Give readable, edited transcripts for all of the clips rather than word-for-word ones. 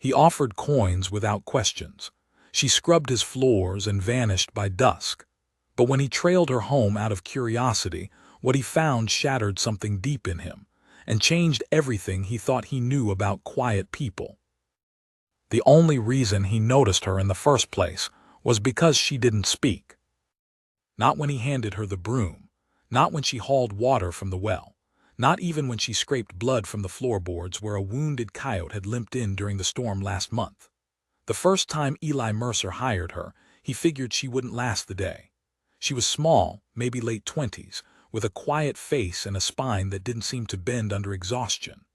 He offered coins without questions. She scrubbed his floors and vanished by dusk. But when he trailed her home out of curiosity, what he found shattered something deep in him, and changed everything he thought he knew about quiet people. The only reason he noticed her in the first place was because she didn't speak. Not when he handed her the broom, not when she hauled water from the well, not even when she scraped blood from the floorboards where a wounded coyote had limped in during the storm last month. The first time Eli Mercer hired her, he figured she wouldn't last the day. She was small, maybe late 20s, with a quiet face and a spine that didn't seem to bend under exhaustion.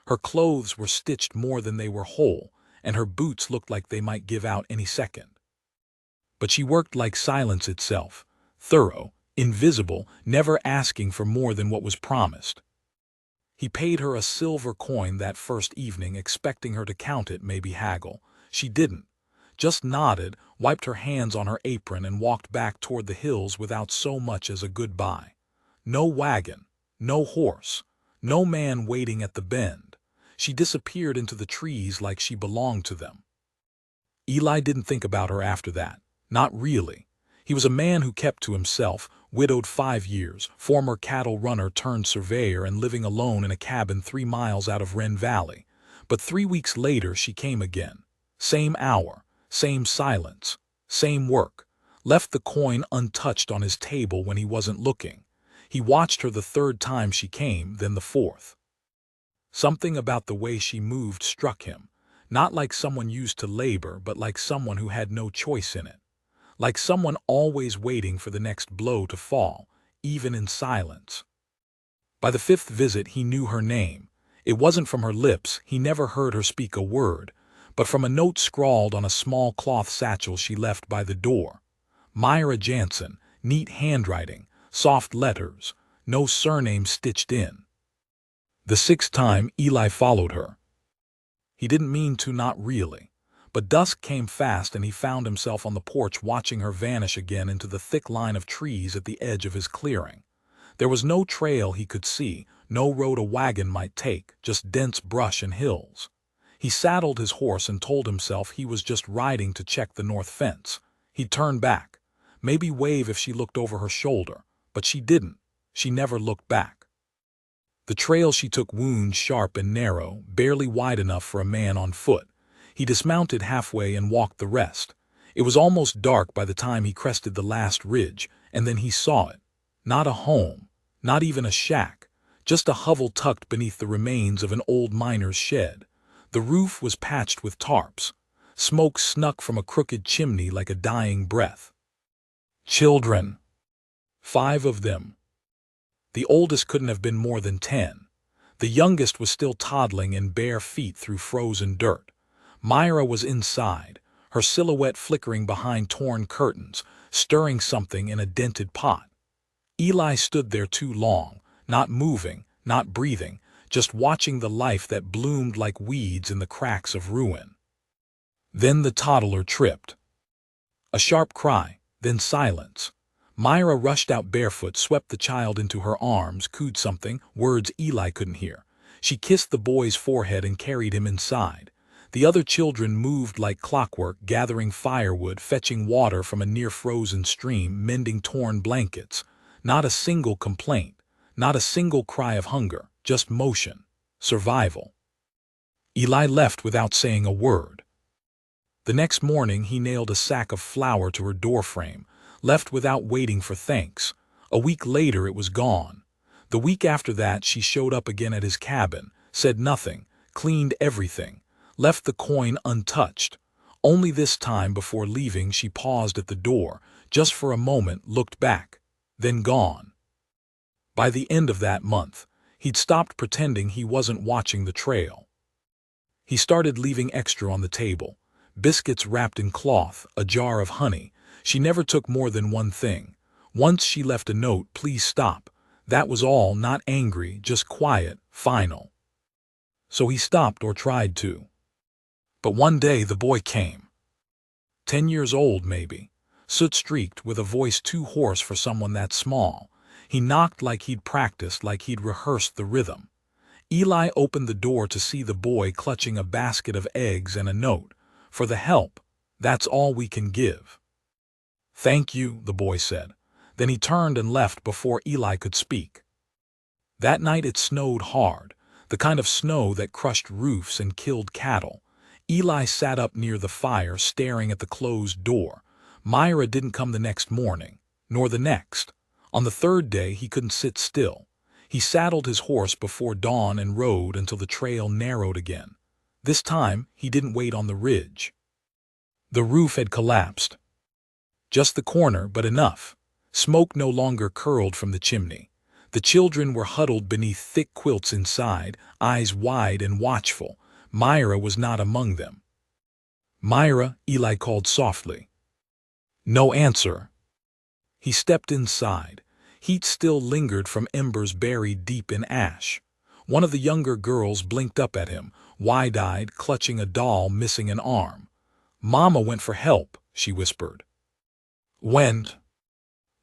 Her clothes were stitched more than they were whole, and her boots looked like they might give out any second. But she worked like silence itself, thorough, invisible, never asking for more than what was promised. He paid her a silver coin that first evening, expecting her to count it, maybe haggle. She didn't. Just nodded, wiped her hands on her apron, and walked back toward the hills without so much as a goodbye. No wagon, no horse, no man waiting at the bend. She disappeared into the trees like she belonged to them. Eli didn't think about her after that. Not really. He was a man who kept to himself, widowed 5 years, former cattle runner turned surveyor, and living alone in a cabin 3 miles out of Wren Valley. But 3 weeks later she came again. Same hour, same silence, same work. Left the coin untouched on his table when he wasn't looking. He watched her the 3rd time she came, then the 4th. Something about the way she moved struck him, not like someone used to labor, but like someone who had no choice in it. Like someone always waiting for the next blow to fall, even in silence. By the 5th visit he knew her name. It wasn't from her lips, he never heard her speak a word, but from a note scrawled on a small cloth satchel she left by the door. Myra Jansen, neat handwriting, soft letters, no surname stitched in. The 6th time Eli followed her. He didn't mean to, not really. But dusk came fast and he found himself on the porch watching her vanish again into the thick line of trees at the edge of his clearing. There was no trail he could see, no road a wagon might take, just dense brush and hills. He saddled his horse and told himself he was just riding to check the north fence. He'd turn back, maybe wave if she looked over her shoulder, but she didn't. She never looked back. The trail she took wound sharp and narrow, barely wide enough for a man on foot. He dismounted halfway and walked the rest. It was almost dark by the time he crested the last ridge, and then he saw it. Not a home, not even a shack, just a hovel tucked beneath the remains of an old miner's shed. The roof was patched with tarps. Smoke snuck from a crooked chimney like a dying breath. Children. 5 of them. The oldest couldn't have been more than 10. The youngest was still toddling in bare feet through frozen dirt. Myra was inside, her silhouette flickering behind torn curtains, stirring something in a dented pot. Eli stood there too long, not moving, not breathing, just watching the life that bloomed like weeds in the cracks of ruin. Then the toddler tripped. A sharp cry, then silence. Myra rushed out barefoot, swept the child into her arms, cooed something, words Eli couldn't hear. She kissed the boy's forehead and carried him inside. The other children moved like clockwork, gathering firewood, fetching water from a near-frozen stream, mending torn blankets. Not a single complaint, not a single cry of hunger, just motion, survival. Eli left without saying a word. The next morning he nailed a sack of flour to her doorframe, left without waiting for thanks. A week later it was gone. The week after that she showed up again at his cabin, said nothing, cleaned everything. Left the coin untouched. Only this time before leaving she paused at the door, just for a moment, looked back, then gone. By the end of that month, he'd stopped pretending he wasn't watching the trail. He started leaving extra on the table. Biscuits wrapped in cloth, a jar of honey. She never took more than one thing. Once she left a note, "Please stop." That was all, not angry, just quiet, final. So he stopped, or tried to. But one day the boy came. 10 years old, maybe. Soot-streaked, with a voice too hoarse for someone that small. He knocked like he'd practiced, like he'd rehearsed the rhythm. Eli opened the door to see the boy clutching a basket of eggs and a note. "For the help. That's all we can give." "Thank you," the boy said. Then he turned and left before Eli could speak. That night it snowed hard, the kind of snow that crushed roofs and killed cattle. Eli sat up near the fire staring at the closed door. Myra didn't come the next morning, nor the next. On the third day he couldn't sit still. He saddled his horse before dawn and rode until the trail narrowed again. This time he didn't wait on the ridge. The roof had collapsed. Just the corner, but enough. Smoke no longer curled from the chimney. The children were huddled beneath thick quilts inside, eyes wide and watchful. Myra was not among them. "Myra," Eli called softly. No answer. He stepped inside. Heat still lingered from embers buried deep in ash. One of the younger girls blinked up at him, wide-eyed, clutching a doll missing an arm. "Mama went for help," she whispered. "When?"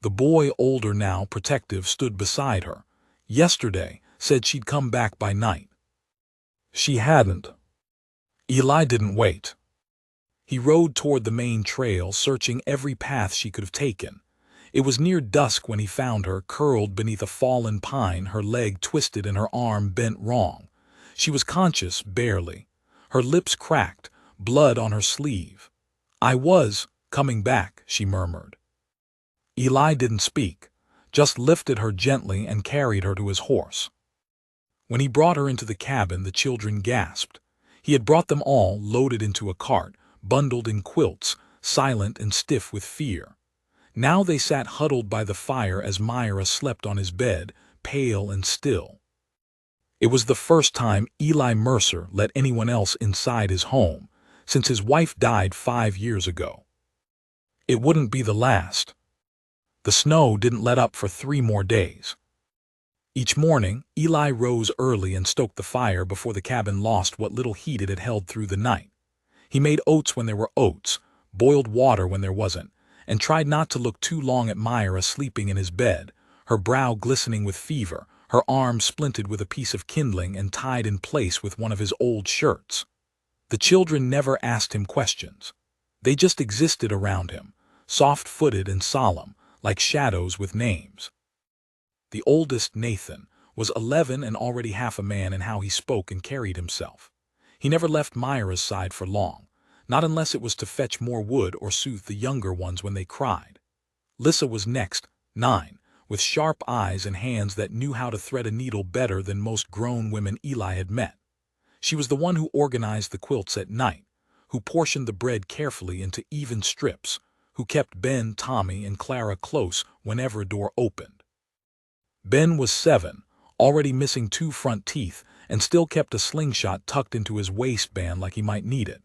The boy, older now, protective, stood beside her. "Yesterday, said she'd come back by night." She hadn't. Eli didn't wait. He rode toward the main trail, searching every path she could have taken. It was near dusk when he found her, curled beneath a fallen pine, her leg twisted and her arm bent wrong. She was conscious, barely. Her lips cracked, blood on her sleeve. "I was coming back," she murmured. Eli didn't speak, just lifted her gently and carried her to his horse. When he brought her into the cabin, the children gasped. He had brought them all, loaded into a cart, bundled in quilts, silent and stiff with fear. Now they sat huddled by the fire as Myra slept on his bed, pale and still. It was the first time Eli Mercer let anyone else inside his home, since his wife died 5 years ago. It wouldn't be the last. The snow didn't let up for 3 more days. Each morning, Eli rose early and stoked the fire before the cabin lost what little heat it had held through the night. He made oats when there were oats, boiled water when there wasn't, and tried not to look too long at Myra sleeping in his bed, her brow glistening with fever, her arm splinted with a piece of kindling and tied in place with one of his old shirts. The children never asked him questions. They just existed around him, soft-footed and solemn, like shadows with names. The oldest, Nathan, was 11 and already half a man in how he spoke and carried himself. He never left Myra's side for long, not unless it was to fetch more wood or soothe the younger ones when they cried. Lissa was next, 9, with sharp eyes and hands that knew how to thread a needle better than most grown women Eli had met. She was the one who organized the quilts at night, who portioned the bread carefully into even strips, who kept Ben, Tommy, and Clara close whenever a door opened. Ben was 7, already missing 2 front teeth, and still kept a slingshot tucked into his waistband like he might need it.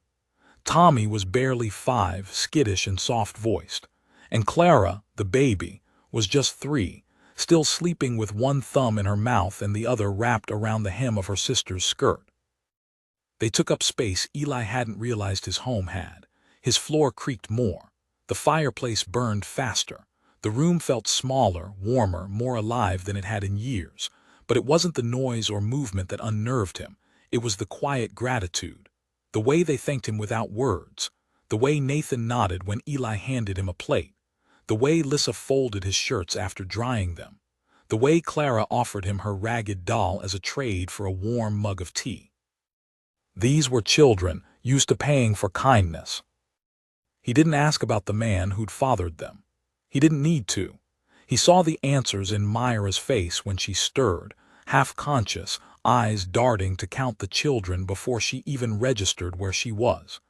Tommy was barely 5, skittish and soft-voiced. And Clara, the baby, was just 3, still sleeping with one thumb in her mouth and the other wrapped around the hem of her sister's skirt. They took up space Eli hadn't realized his home had. His floor creaked more. The fireplace burned faster. The room felt smaller, warmer, more alive than it had in years. But it wasn't the noise or movement that unnerved him. It was the quiet gratitude. The way they thanked him without words. The way Nathan nodded when Eli handed him a plate. The way Lissa folded his shirts after drying them. The way Clara offered him her ragged doll as a trade for a warm mug of tea. These were children, used to paying for kindness. He didn't ask about the man who'd fathered them. He didn't need to. He saw the answers in Myra's face when she stirred, half-conscious, eyes darting to count the children before she even registered where she was.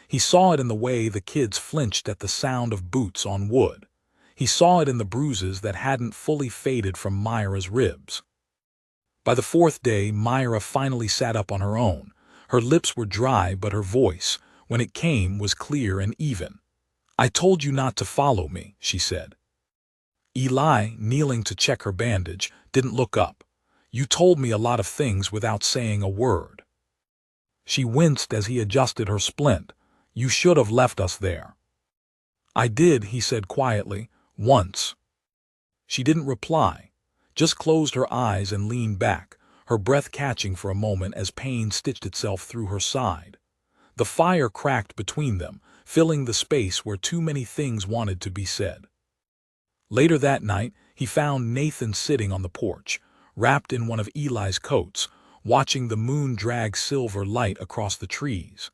He saw it in the way the kids flinched at the sound of boots on wood. He saw it in the bruises that hadn't fully faded from Myra's ribs. By the 4th day, Myra finally sat up on her own. Her lips were dry, but her voice, when it came, was clear and even. "I told you not to follow me," she said. Eli, kneeling to check her bandage, didn't look up. "You told me a lot of things without saying a word." She winced as he adjusted her splint. "You should have left us there." "I did," he said quietly, "once." She didn't reply, just closed her eyes and leaned back, her breath catching for a moment as pain stitched itself through her side. The fire cracked between them, filling the space where too many things wanted to be said. Later that night, he found Nathan sitting on the porch, wrapped in one of Eli's coats, watching the moon drag silver light across the trees.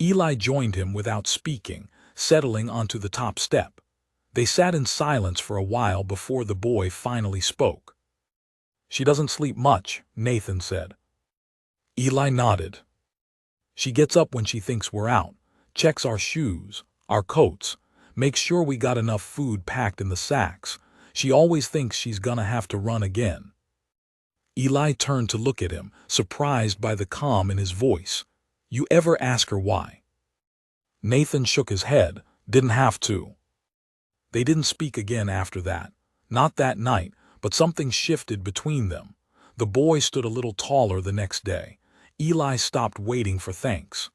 Eli joined him without speaking, settling onto the top step. They sat in silence for a while before the boy finally spoke. "She doesn't sleep much," Nathan said. Eli nodded. "She gets up when she thinks we're out, checks our shoes, our coats, makes sure we got enough food packed in the sacks. She always thinks she's gonna have to run again." Eli turned to look at him, surprised by the calm in his voice. "You ever ask her why?" Nathan shook his head. "Didn't have to." They didn't speak again after that. Not that night, but something shifted between them. The boy stood a little taller the next day. Eli stopped waiting for thanks.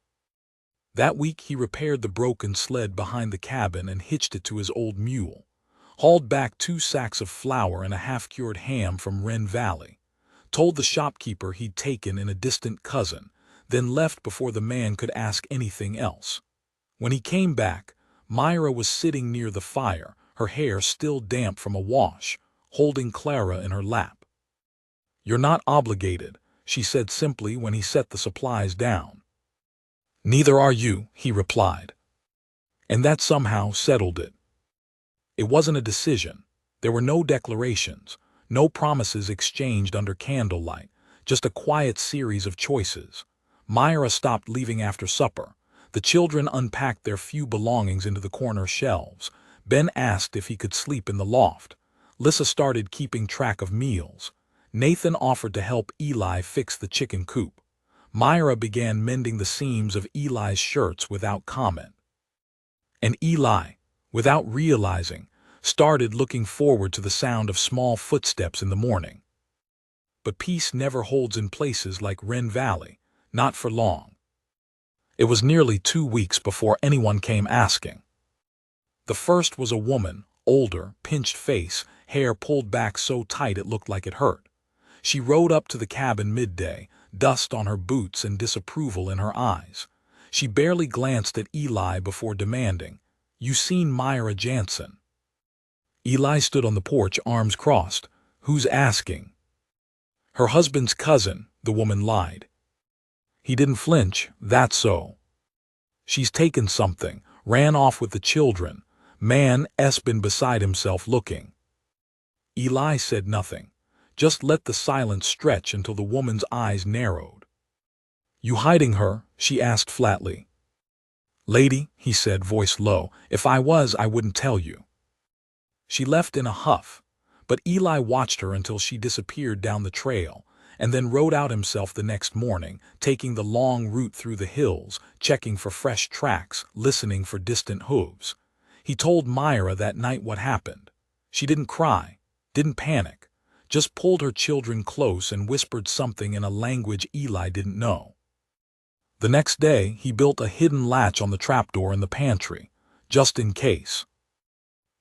That week he repaired the broken sled behind the cabin and hitched it to his old mule. Hauled back 2 sacks of flour and a half-cured ham from Wren Valley. Told the shopkeeper he'd taken in a distant cousin, then left before the man could ask anything else. When he came back, Myra was sitting near the fire, her hair still damp from a wash, holding Clara in her lap. "You're not obligated," she said simply when he set the supplies down. "Neither are you," he replied. And that somehow settled it. It wasn't a decision. There were no declarations, no promises exchanged under candlelight, just a quiet series of choices. Myra stopped leaving after supper. The children unpacked their few belongings into the corner shelves. Ben asked if he could sleep in the loft. Lissa started keeping track of meals. Nathan offered to help Eli fix the chicken coop. Myra began mending the seams of Eli's shirts without comment. And Eli, without realizing, started looking forward to the sound of small footsteps in the morning. But peace never holds in places like Wren Valley, not for long. It was nearly 2 weeks before anyone came asking. The first was a woman, older, pinched face, hair pulled back so tight it looked like it hurt. She rode up to the cabin midday, dust on her boots and disapproval in her eyes. She barely glanced at Eli before demanding, "You seen Myra Jansen?" Eli stood on the porch, arms crossed. "Who's asking?" "Her husband's cousin," the woman lied. He didn't flinch. "That's so. She's taken something, ran off with the children." Man,'s been beside himself looking. Eli said nothing, just let the silence stretch until the woman's eyes narrowed. "You hiding her?" she asked flatly. "Lady," he said, voice low, "if I was, I wouldn't tell you." She left in a huff, but Eli watched her until she disappeared down the trail, and then rode out himself the next morning, taking the long route through the hills, checking for fresh tracks, listening for distant hooves. He told Myra that night what happened. She didn't cry, didn't panic, just pulled her children close and whispered something in a language Eli didn't know. The next day, he built a hidden latch on the trapdoor in the pantry, just in case.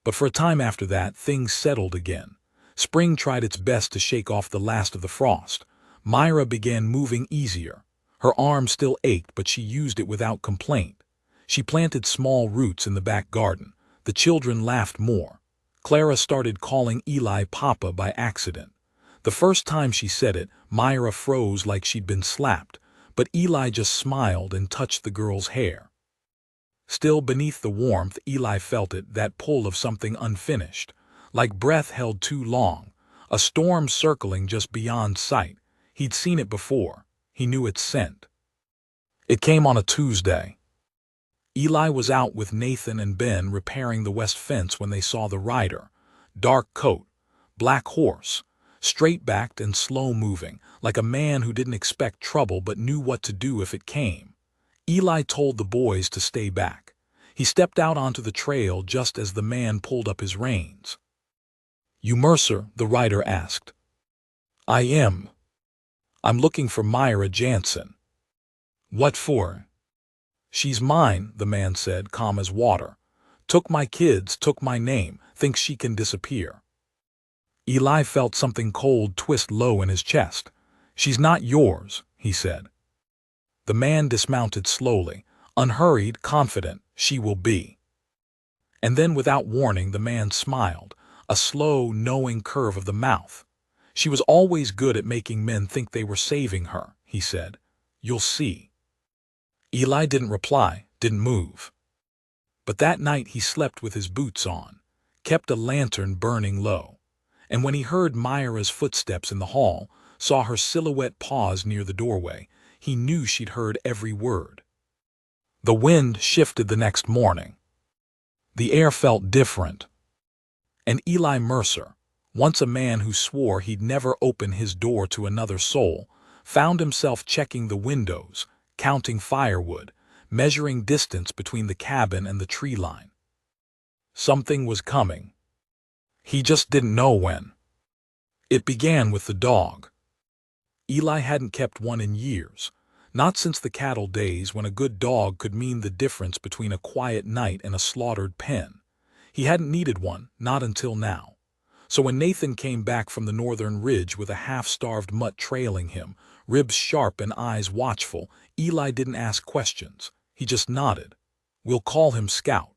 But for a time after that, things settled again. Spring tried its best to shake off the last of the frost. Myra began moving easier. Her arm still ached, but she used it without complaint. She planted small roots in the back garden. The children laughed more. Clara started calling Eli Papa by accident. The first time she said it, Myra froze like she'd been slapped, but Eli just smiled and touched the girl's hair. Still beneath the warmth, Eli felt it, that pull of something unfinished, like breath held too long, a storm circling just beyond sight. He'd seen it before. He knew its scent. It came on a Tuesday. Eli was out with Nathan and Ben repairing the west fence when they saw the rider. Dark coat, black horse, straight-backed and slow-moving, like a man who didn't expect trouble but knew what to do if it came. Eli told the boys to stay back. He stepped out onto the trail just as the man pulled up his reins. "You Mercer?" the rider asked. "I am. I'm looking for Myra Jansen." "What for?" "She's mine," the man said, calm as water. "Took my kids, took my name, thinks she can disappear." Eli felt something cold twist low in his chest. "She's not yours," he said. The man dismounted slowly, unhurried, confident. "She will be." And then, without warning, the man smiled, a slow, knowing curve of the mouth. "She was always good at making men think they were saving her," he said. "You'll see." Eli didn't reply, didn't move. But that night he slept with his boots on, kept a lantern burning low. And when he heard Myra's footsteps in the hall, saw her silhouette pause near the doorway, he knew she'd heard every word. The wind shifted the next morning. The air felt different. And Eli Mercer, once a man who swore he'd never open his door to another soul, found himself checking the windows, counting firewood, measuring distance between the cabin and the tree line. Something was coming. He just didn't know when. It began with the dog. Eli hadn't kept one in years, not since the cattle days when a good dog could mean the difference between a quiet night and a slaughtered pen. He hadn't needed one, not until now. So when Nathan came back from the northern ridge with a half-starved mutt trailing him, ribs sharp and eyes watchful, Eli didn't ask questions. He just nodded. "We'll call him Scout."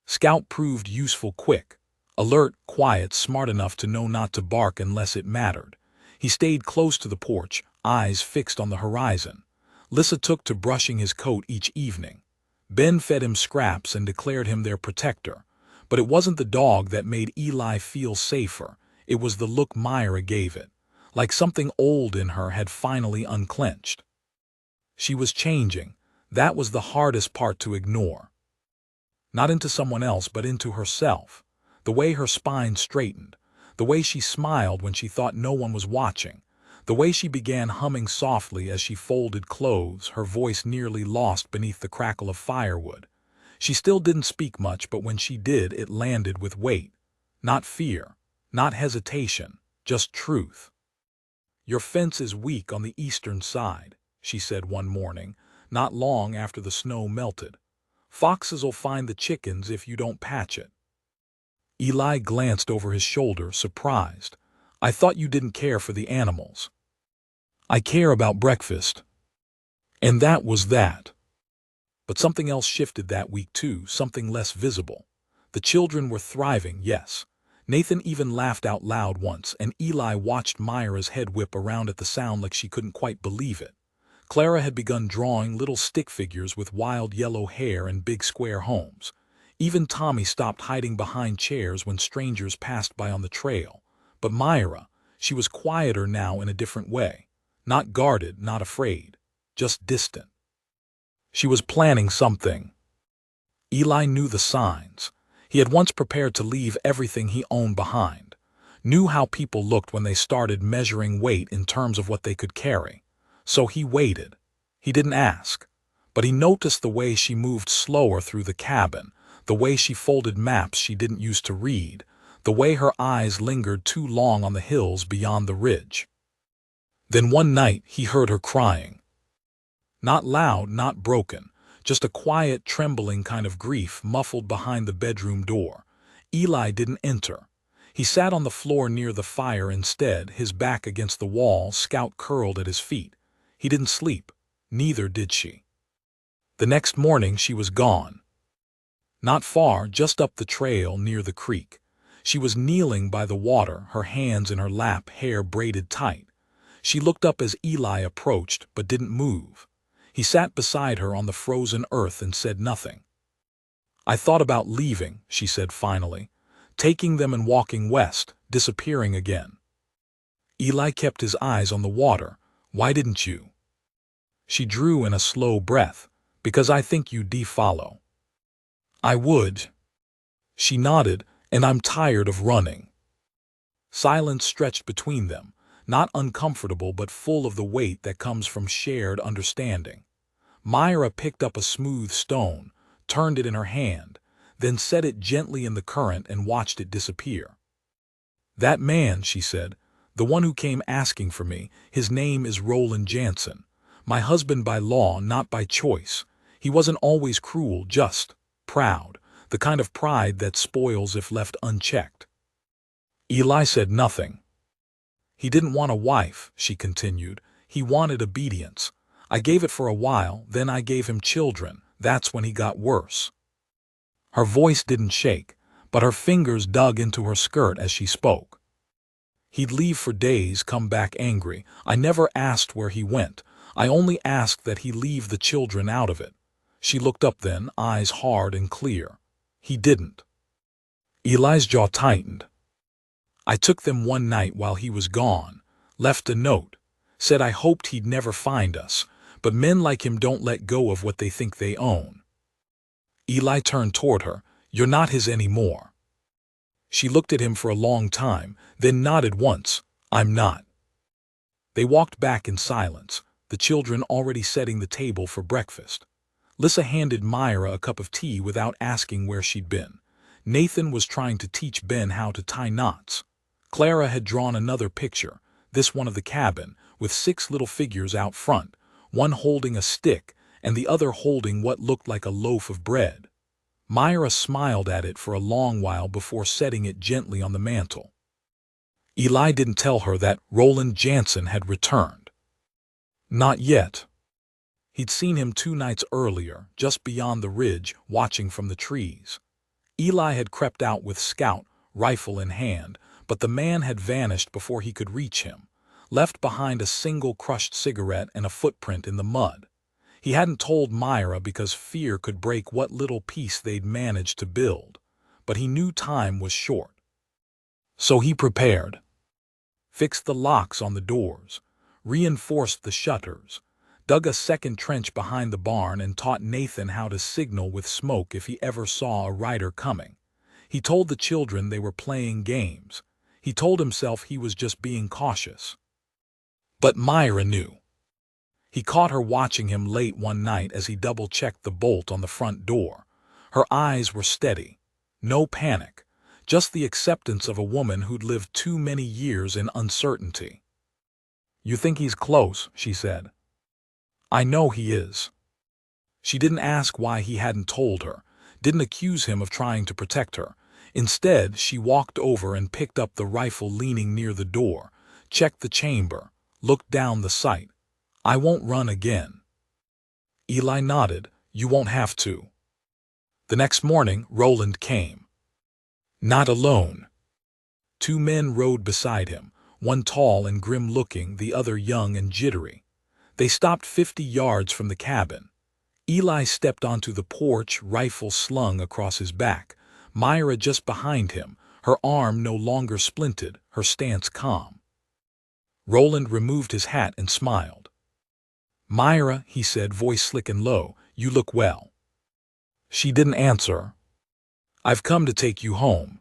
Scout proved useful quick. Alert, quiet, smart enough to know not to bark unless it mattered. He stayed close to the porch, eyes fixed on the horizon. Lissa took to brushing his coat each evening. Ben fed him scraps and declared him their protector. But it wasn't the dog that made Eli feel safer. It was the look Myra gave it, like something old in her had finally unclenched. She was changing. That was the hardest part to ignore. Not into someone else, but into herself. The way her spine straightened, the way she smiled when she thought no one was watching, the way she began humming softly as she folded clothes, her voice nearly lost beneath the crackle of firewood. She still didn't speak much, but when she did, it landed with weight. Not fear, not hesitation, just truth. "Your fence is weak on the eastern side," she said one morning, not long after the snow melted. "Foxes'll find the chickens if you don't patch it." Eli glanced over his shoulder, surprised. "I thought you didn't care for the animals." "I care about breakfast." And that was that. But something else shifted that week too, something less visible. The children were thriving, yes. Nathan even laughed out loud once, and Eli watched Myra's head whip around at the sound like she couldn't quite believe it. Clara had begun drawing little stick figures with wild yellow hair and big square homes. Even Tommy stopped hiding behind chairs when strangers passed by on the trail. But Myra, she was quieter now in a different way. Not guarded, not afraid, just distant. She was planning something. Eli knew the signs. He had once prepared to leave everything he owned behind. Knew how people looked when they started measuring weight in terms of what they could carry. So he waited. He didn't ask. But he noticed the way she moved slower through the cabin, the way she folded maps she didn't used to read, the way her eyes lingered too long on the hills beyond the ridge. Then one night he heard her crying. Not loud, not broken, just a quiet, trembling kind of grief muffled behind the bedroom door. Eli didn't enter. He sat on the floor near the fire instead, his back against the wall, Scout curled at his feet. He didn't sleep. Neither did she. The next morning she was gone. Not far, just up the trail near the creek. She was kneeling by the water, her hands in her lap, hair braided tight. She looked up as Eli approached, but didn't move. He sat beside her on the frozen earth and said nothing. "I thought about leaving," she said finally, "taking them and walking west, disappearing again." Eli kept his eyes on the water. "Why didn't you?" She drew in a slow breath. "Because I think you'd deffollow." "I would." She nodded. "And I'm tired of running." Silence stretched between them, not uncomfortable but full of the weight that comes from shared understanding. Myra picked up a smooth stone, turned it in her hand, then set it gently in the current and watched it disappear. "That man," she said, "the one who came asking for me, his name is Roland Jansen. My husband by law, not by choice. He wasn't always cruel, just proud, the kind of pride that spoils if left unchecked." Eli said nothing. He didn't want a wife, she continued. He wanted obedience. I gave it for a while, then I gave him children. That's when he got worse. Her voice didn't shake, but her fingers dug into her skirt as she spoke. He'd leave for days, come back angry. I never asked where he went. I only asked that he leave the children out of it. She looked up then, eyes hard and clear. He didn't. Eli's jaw tightened. I took them one night while he was gone, left a note, said I hoped he'd never find us, but men like him don't let go of what they think they own. Eli turned toward her. You're not his anymore. She looked at him for a long time, then nodded once. I'm not. They walked back in silence, the children already setting the table for breakfast. Lissa handed Myra a cup of tea without asking where she'd been. Nathan was trying to teach Ben how to tie knots. Clara had drawn another picture, this one of the cabin, with 6 little figures out front, one holding a stick and the other holding what looked like a loaf of bread. Myra smiled at it for a long while before setting it gently on the mantel. Eli didn't tell her that Roland Jansen had returned. Not yet. He'd seen him 2 nights earlier, just beyond the ridge, watching from the trees. Eli had crept out with Scout, rifle in hand, but the man had vanished before he could reach him, left behind a single crushed cigarette and a footprint in the mud. He hadn't told Myra because fear could break what little peace they'd managed to build, but he knew time was short. So he prepared. Fixed the locks on the doors, reinforced the shutters, dug a second trench behind the barn and taught Nathan how to signal with smoke if he ever saw a rider coming. He told the children they were playing games. He told himself he was just being cautious. But Myra knew. He caught her watching him late one night as he double-checked the bolt on the front door. Her eyes were steady. No panic, just the acceptance of a woman who'd lived too many years in uncertainty. You think he's close, she said. I know he is. She didn't ask why he hadn't told her, didn't accuse him of trying to protect her. Instead, she walked over and picked up the rifle leaning near the door, checked the chamber, looked down the sight. I won't run again. Eli nodded. You won't have to. The next morning, Roland came. Not alone. 2 men rode beside him, one tall and grim-looking, the other young and jittery. They stopped 50 yards from the cabin. Eli stepped onto the porch, rifle slung across his back. Myra just behind him, her arm no longer splinted, her stance calm. Roland removed his hat and smiled. Myra, he said, voice slick and low, you look well. She didn't answer. I've come to take you home.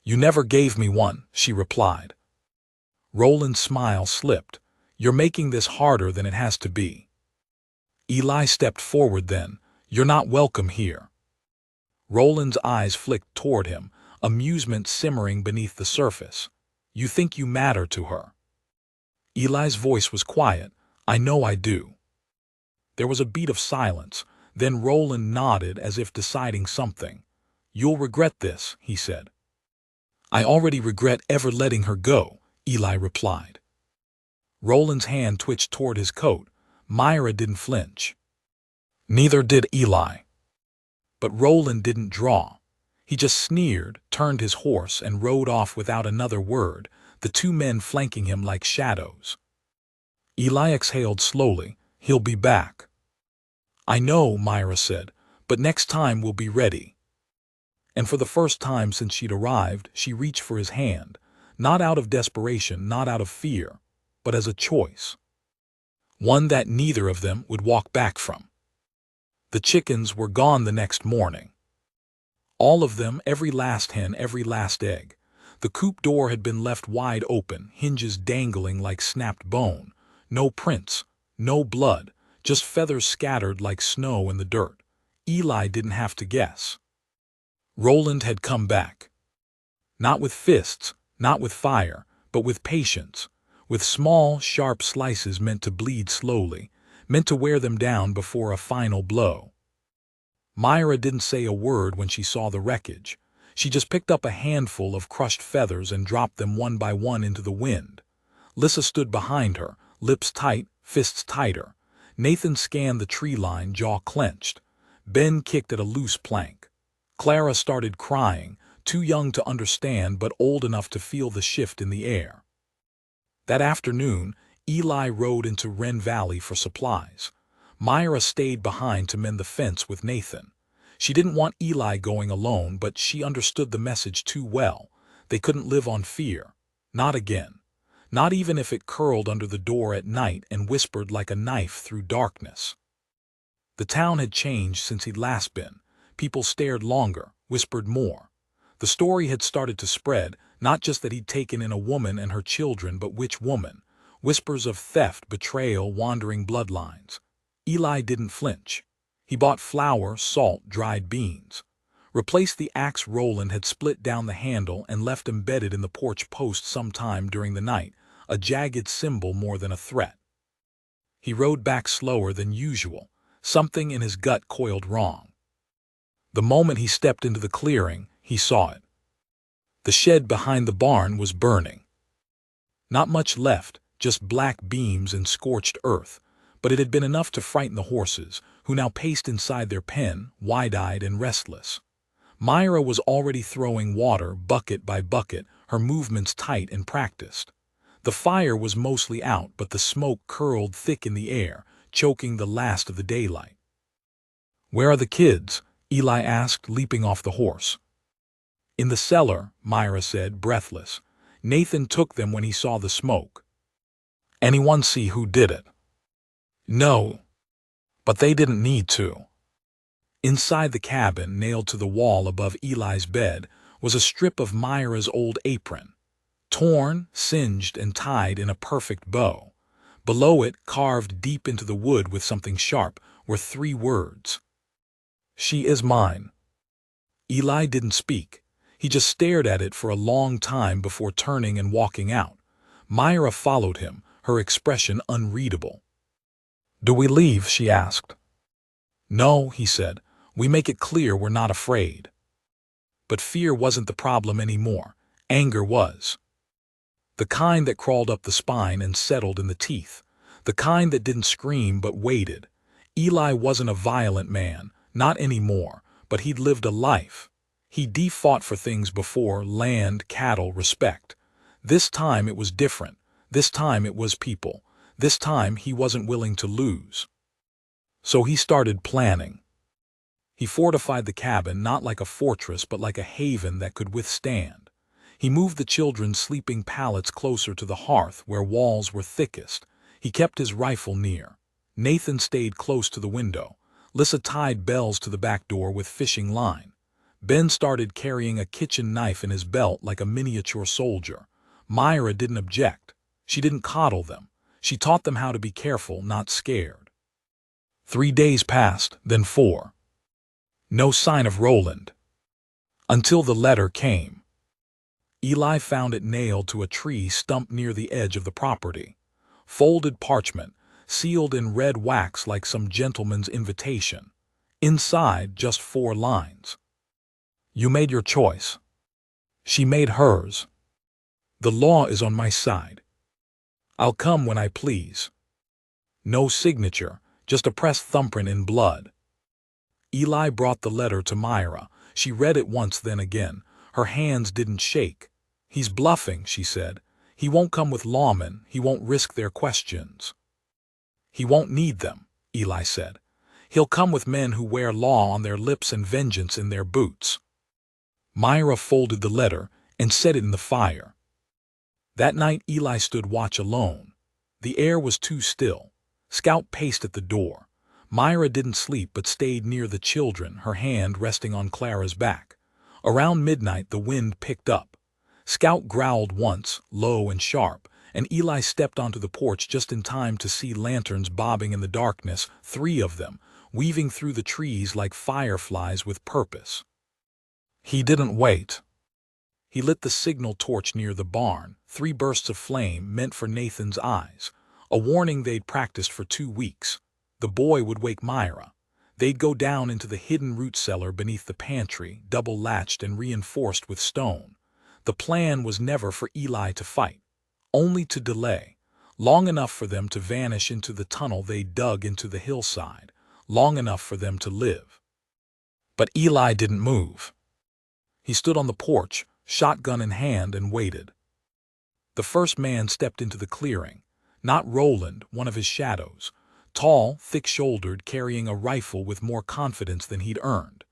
You never gave me one, she replied. Roland's smile slipped. You're making this harder than it has to be. Eli stepped forward then. You're not welcome here. Roland's eyes flicked toward him, amusement simmering beneath the surface. You think you matter to her. Eli's voice was quiet. I know I do. There was a beat of silence, then Roland nodded as if deciding something. You'll regret this, he said. I already regret ever letting her go, Eli replied. Roland's hand twitched toward his coat. Myra didn't flinch. Neither did Eli. But Roland didn't draw. He just sneered, turned his horse, and rode off without another word, the 2 men flanking him like shadows. Eli exhaled slowly. He'll be back. I know, Myra said, but next time we'll be ready. And for the first time since she'd arrived, she reached for his hand, not out of desperation, not out of fear, but as a choice. One that neither of them would walk back from. The chickens were gone the next morning. All of them, every last hen, every last egg. The coop door had been left wide open, hinges dangling like snapped bone. No prints, no blood, just feathers scattered like snow in the dirt. Eli didn't have to guess. Roland had come back. Not with fists, not with fire, but with patience, with small, sharp slices meant to bleed slowly, meant to wear them down before a final blow. Myra didn't say a word when she saw the wreckage. She just picked up a handful of crushed feathers and dropped them one by one into the wind. Lissa stood behind her, lips tight, fists tighter. Nathan scanned the tree line, jaw clenched. Ben kicked at a loose plank. Clara started crying, too young to understand but old enough to feel the shift in the air. That afternoon, Eli rode into Wren Valley for supplies. Myra stayed behind to mend the fence with Nathan. She didn't want Eli going alone, but she understood the message too well. They couldn't live on fear. Not again. Not even if it curled under the door at night and whispered like a knife through darkness. The town had changed since he'd last been. People stared longer, whispered more. The story had started to spread, not just that he'd taken in a woman and her children, but which woman. Whispers of theft, betrayal, wandering bloodlines. Eli didn't flinch. He bought flour, salt, dried beans. Replaced the axe Roland had split down the handle and left embedded in the porch post sometime during the night, a jagged symbol more than a threat. He rode back slower than usual. Something in his gut coiled wrong. The moment he stepped into the clearing, he saw it. The shed behind the barn was burning. Not much left, just black beams and scorched earth, but it had been enough to frighten the horses, who now paced inside their pen, wide-eyed and restless. Myra was already throwing water, bucket by bucket, her movements tight and practiced. The fire was mostly out, but the smoke curled thick in the air, choking the last of the daylight. "Where are the kids?" Eli asked, leaping off the horse. "In the cellar," Myra said, breathless. "Nathan took them when he saw the smoke." "Anyone see who did it?" "No, but they didn't need to." Inside the cabin, nailed to the wall above Eli's bed, was a strip of Myra's old apron. Torn, singed, and tied in a perfect bow. Below it, carved deep into the wood with something sharp, were 3 words. "She is mine." Eli didn't speak. He just stared at it for a long time before turning and walking out. Myra followed him, her expression unreadable. "Do we leave?" she asked. "No," he said. "We make it clear we're not afraid." But fear wasn't the problem anymore. Anger was. The kind that crawled up the spine and settled in the teeth. The kind that didn't scream but waited. Eli wasn't a violent man, not anymore, but he'd lived a life. He fought for things before: land, cattle, respect. This time it was different. This time it was people. This time he wasn't willing to lose. So he started planning. He fortified the cabin not like a fortress but like a haven that could withstand. He moved the children's sleeping pallets closer to the hearth where walls were thickest. He kept his rifle near. Nathan stayed close to the window. Lissa tied bells to the back door with fishing line. Ben started carrying a kitchen knife in his belt like a miniature soldier. Myra didn't object. She didn't coddle them. She taught them how to be careful, not scared. 3 days passed, then 4. No sign of Roland. Until the letter came. Eli found it nailed to a tree stump near the edge of the property. Folded parchment, sealed in red wax like some gentleman's invitation. Inside, just 4 lines. "You made your choice. She made hers. The law is on my side. I'll come when I please." No signature, just a pressed thumbprint in blood. Eli brought the letter to Myra. She read it once, then again. Her hands didn't shake. "He's bluffing," she said. "He won't come with lawmen. He won't risk their questions." "He won't need them," Eli said. "He'll come with men who wear law on their lips and vengeance in their boots." Myra folded the letter and set it in the fire. That night Eli stood watch alone. The air was too still. Scout paced at the door. Myra didn't sleep but stayed near the children, her hand resting on Clara's back. Around midnight the wind picked up. Scout growled once, low and sharp, and Eli stepped onto the porch just in time to see lanterns bobbing in the darkness, 3 of them, weaving through the trees like fireflies with purpose. He didn't wait. He lit the signal torch near the barn, 3 bursts of flame meant for Nathan's eyes, a warning they'd practiced for 2 weeks. The boy would wake Myra. They'd go down into the hidden root cellar beneath the pantry, double-latched and reinforced with stone. The plan was never for Eli to fight. only to delay, long enough for them to vanish into the tunnel they dug into the hillside, long enough for them to live. But Eli didn't move. He stood on the porch, shotgun in hand, and waited. The first man stepped into the clearing, not Roland, one of his shadows, tall, thick-shouldered, carrying a rifle with more confidence than he'd earned.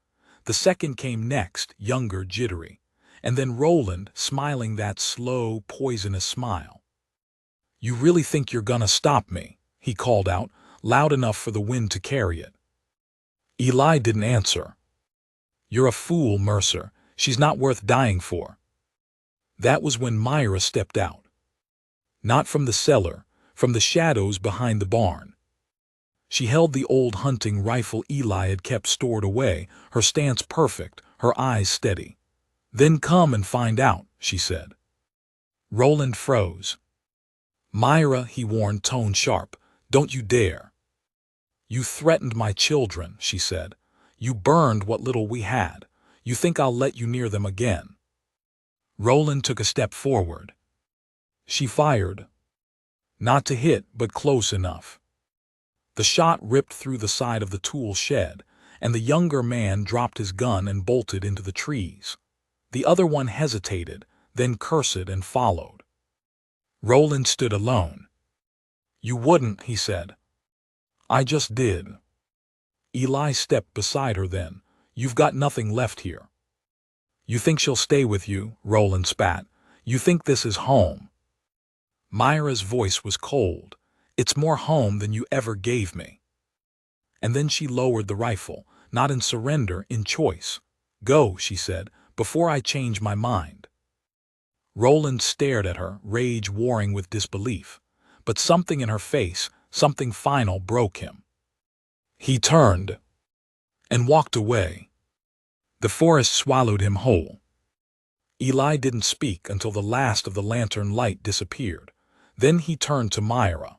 The second came next, younger, jittery, and then Roland, smiling that slow, poisonous smile. "You really think you're gonna stop me?" he called out, loud enough for the wind to carry it. Eli didn't answer. "You're a fool, Mercer. She's not worth dying for." That was when Myra stepped out. Not from the cellar, from the shadows behind the barn. She held the old hunting rifle Eli had kept stored away, her stance perfect, her eyes steady. "Then come and find out," she said. Roland froze. "Myra," he warned, tone sharp, "don't you dare." "You threatened my children," she said. "You burned what little we had. You think I'll let you near them again?" Roland took a step forward. She fired. Not to hit, but close enough. The shot ripped through the side of the tool shed, and the younger man dropped his gun and bolted into the trees. The other one hesitated, then cursed and followed. Roland stood alone. "You wouldn't," he said. "I just did." Eli stepped beside her then. "You've got nothing left here." "You think she'll stay with you?" Roland spat. "You think this is home?" Myra's voice was cold. "It's more home than you ever gave me." And then she lowered the rifle, not in surrender, in choice. "Go," she said, "before I change my mind." Roland stared at her, rage warring with disbelief. But something in her face, something final, broke him. He turned and walked away. The forest swallowed him whole. Eli didn't speak until the last of the lantern light disappeared. Then he turned to Myra.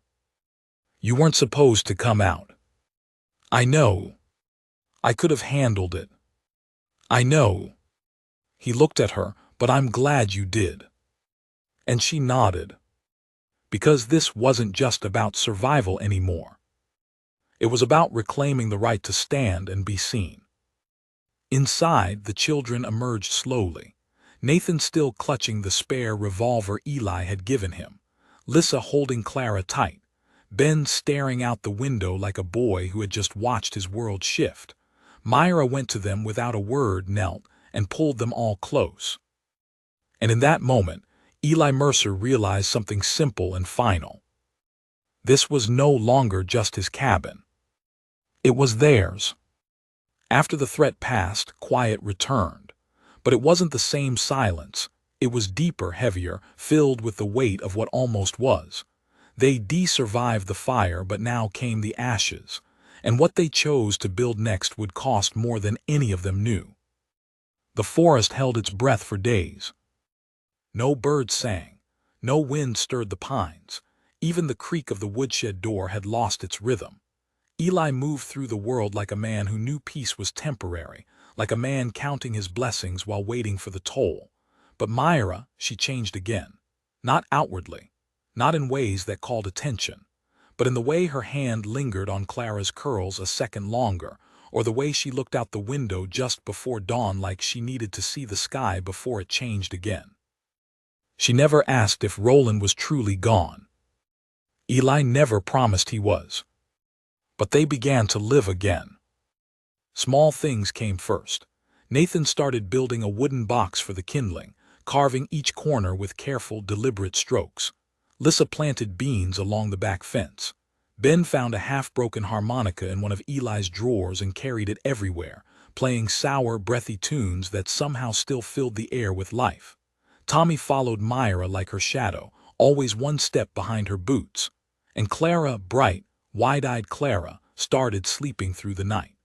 "You weren't supposed to come out." "I know. I could have handled it." "I know." He looked at her. "But I'm glad you did." And she nodded. Because this wasn't just about survival anymore. It was about reclaiming the right to stand and be seen. Inside, the children emerged slowly. Nathan still clutching the spare revolver Eli had given him. Lissa holding Clara tight. Ben staring out the window like a boy who had just watched his world shift. Myra went to them without a word, knelt, and pulled them all close. And in that moment, Eli Mercer realized something simple and final. This was no longer just his cabin. It was theirs. After the threat passed, quiet returned. But it wasn't the same silence. It was deeper, heavier, filled with the weight of what almost was. They de-survived the fire, but now came the ashes. And what they chose to build next would cost more than any of them knew. The forest held its breath for days. No birds sang. No wind stirred the pines. Even the creak of the woodshed door had lost its rhythm. Eli moved through the world like a man who knew peace was temporary, like a man counting his blessings while waiting for the toll. But Myra, she changed again. Not outwardly, not in ways that called attention, but in the way her hand lingered on Clara's curls a second longer, or the way she looked out the window just before dawn like she needed to see the sky before it changed again. She never asked if Roland was truly gone. Eli never promised he was. But they began to live again. Small things came first. Nathan started building a wooden box for the kindling, carving each corner with careful, deliberate strokes. Lissa planted beans along the back fence. Ben found a half-broken harmonica in one of Eli's drawers and carried it everywhere, playing sour, breathy tunes that somehow still filled the air with life. Tommy followed Myra like her shadow, always one step behind her boots. And Clara, bright, wide-eyed Clara, started sleeping through the night.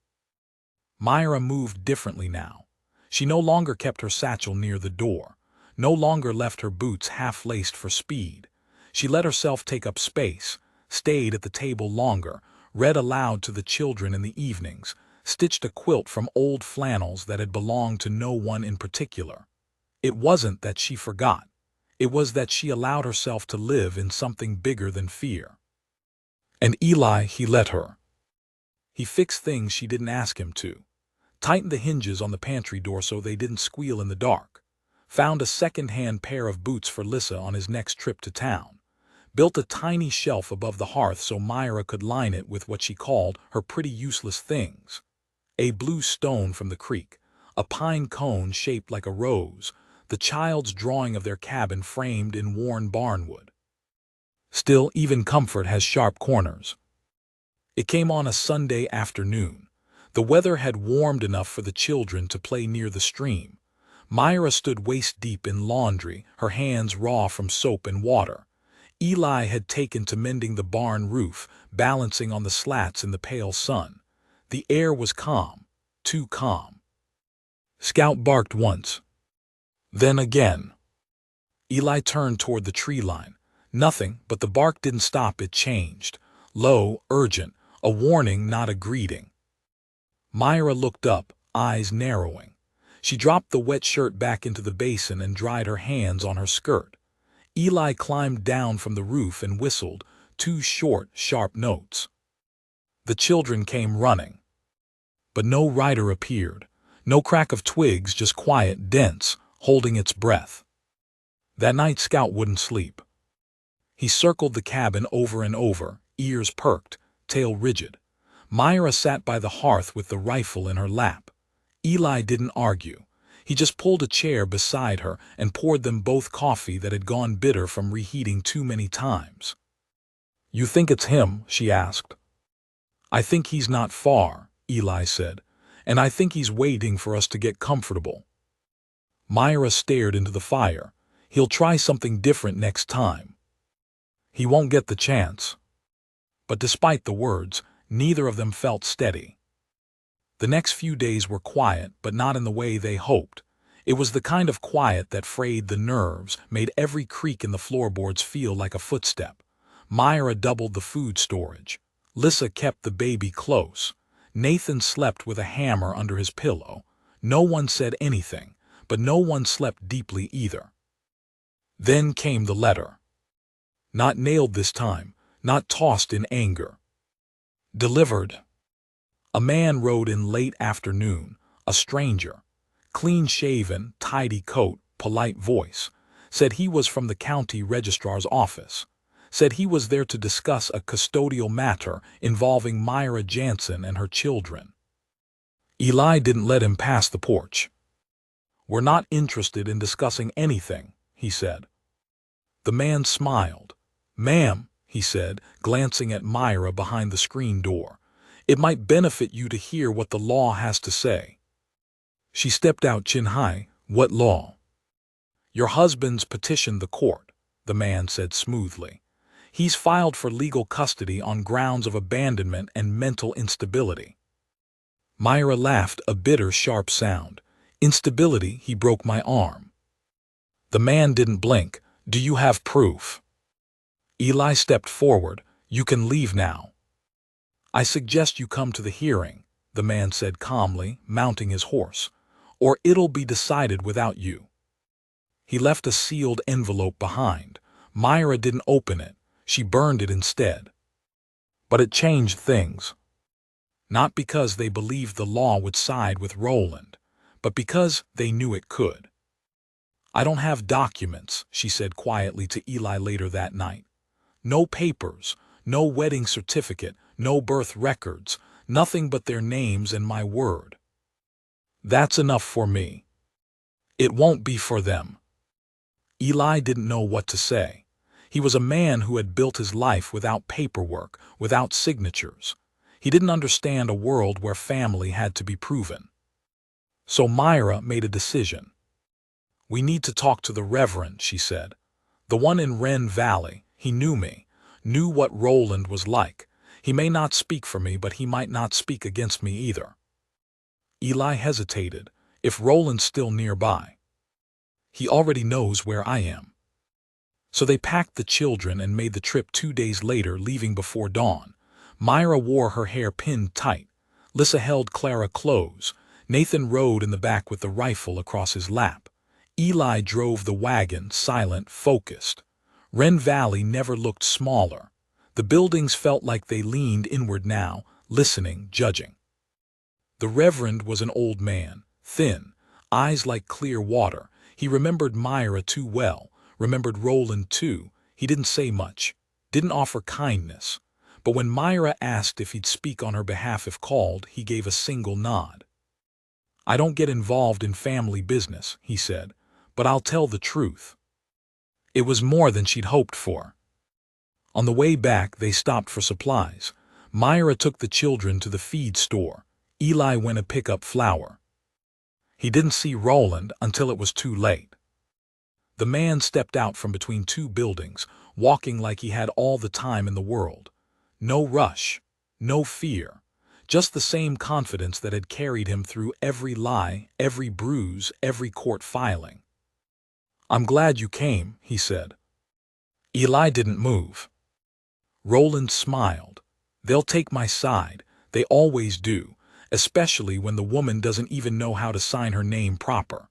Myra moved differently now. She no longer kept her satchel near the door, no longer left her boots half-laced for speed. She let herself take up space, stayed at the table longer, read aloud to the children in the evenings, stitched a quilt from old flannels that had belonged to no one in particular. It wasn't that she forgot. It was that she allowed herself to live in something bigger than fear. And Eli, he let her. He fixed things she didn't ask him to. Tightened the hinges on the pantry door so they didn't squeal in the dark. Found a second-hand pair of boots for Lissa on his next trip to town. Built a tiny shelf above the hearth so Myra could line it with what she called her pretty useless things. A blue stone from the creek, a pine cone shaped like a rose, the child's drawing of their cabin framed in worn barnwood. Still, even comfort has sharp corners. It came on a Sunday afternoon. The weather had warmed enough for the children to play near the stream. Myra stood waist-deep in laundry, her hands raw from soap and water. Eli had taken to mending the barn roof, balancing on the slats in the pale sun. The air was calm, too calm. Scout barked once. Then again. Eli turned toward the tree line. Nothing, but the bark didn't stop, it changed. Low, urgent, a warning, not a greeting. Myra looked up, eyes narrowing. She dropped the wet shirt back into the basin and dried her hands on her skirt. Eli climbed down from the roof and whistled, 2 short, sharp notes. The children came running. But no rider appeared. No crack of twigs, just quiet, dense, holding its breath. That night Scout wouldn't sleep. He circled the cabin over and over, ears perked, tail rigid. Myra sat by the hearth with the rifle in her lap. Eli didn't argue. He just pulled a chair beside her and poured them both coffee that had gone bitter from reheating too many times. "You think it's him?" she asked. "I think he's not far," Eli said, "and I think he's waiting for us to get comfortable." Myra stared into the fire. "He'll try something different next time. He won't get the chance." But despite the words, neither of them felt steady. The next few days were quiet, but not in the way they hoped. It was the kind of quiet that frayed the nerves, made every creak in the floorboards feel like a footstep. Myra doubled the food storage. Lissa kept the baby close. Nathan slept with a hammer under his pillow. No one said anything, but no one slept deeply either. Then came the letter. Not nailed this time, not tossed in anger. Delivered. A man rode in late afternoon, a stranger. Clean-shaven, tidy coat, polite voice. Said he was from the county registrar's office. Said he was there to discuss a custodial matter involving Myra Jansen and her children. Eli didn't let him pass the porch. "We're not interested in discussing anything," he said. The man smiled. "Ma'am," he said, glancing at Myra behind the screen door, "it might benefit you to hear what the law has to say." She stepped out chin high. "What law?" "Your husband's petitioned the court," the man said smoothly. "He's filed for legal custody on grounds of abandonment and mental instability." Myra laughed, a bitter, sharp sound. "Instability, he broke my arm." The man didn't blink. "Do you have proof?" Eli stepped forward. "You can leave now." "I suggest you come to the hearing," the man said calmly, mounting his horse, "or it'll be decided without you." He left a sealed envelope behind. Myra didn't open it. She burned it instead. But it changed things. Not because they believed the law would side with Roland, but because they knew it could. "I don't have documents," she said quietly to Eli later that night. "No papers, no wedding certificate, no birth records, nothing but their names and my word. That's enough for me. It won't be for them." Eli didn't know what to say. He was a man who had built his life without paperwork, without signatures. He didn't understand a world where family had to be proven. So Myra made a decision. "We need to talk to the Reverend," she said. "The one in Wren Valley. He knew me, knew what Roland was like. He may not speak for me, but he might not speak against me either." Eli hesitated. "If Roland's still nearby." "He already knows where I am." So they packed the children and made the trip 2 days later, leaving before dawn. Myra wore her hair pinned tight. Lissa held Clara close. Nathan rode in the back with the rifle across his lap. Eli drove the wagon, silent, focused. Wren Valley never looked smaller. The buildings felt like they leaned inward now, listening, judging. The Reverend was an old man, thin, eyes like clear water. He remembered Myra too well, remembered Roland too. He didn't say much, didn't offer kindness. But when Myra asked if he'd speak on her behalf if called, he gave a single nod. "I don't get involved in family business," he said, "but I'll tell the truth." It was more than she'd hoped for. On the way back, they stopped for supplies. Myra took the children to the feed store. Eli went to pick up flour. He didn't see Roland until it was too late. The man stepped out from between two buildings, walking like he had all the time in the world. No rush, no fear, just the same confidence that had carried him through every lie, every bruise, every court filing. "I'm glad you came," he said. Eli didn't move. Roland smiled. "They'll take my side. They always do, especially when the woman doesn't even know how to sign her name proper."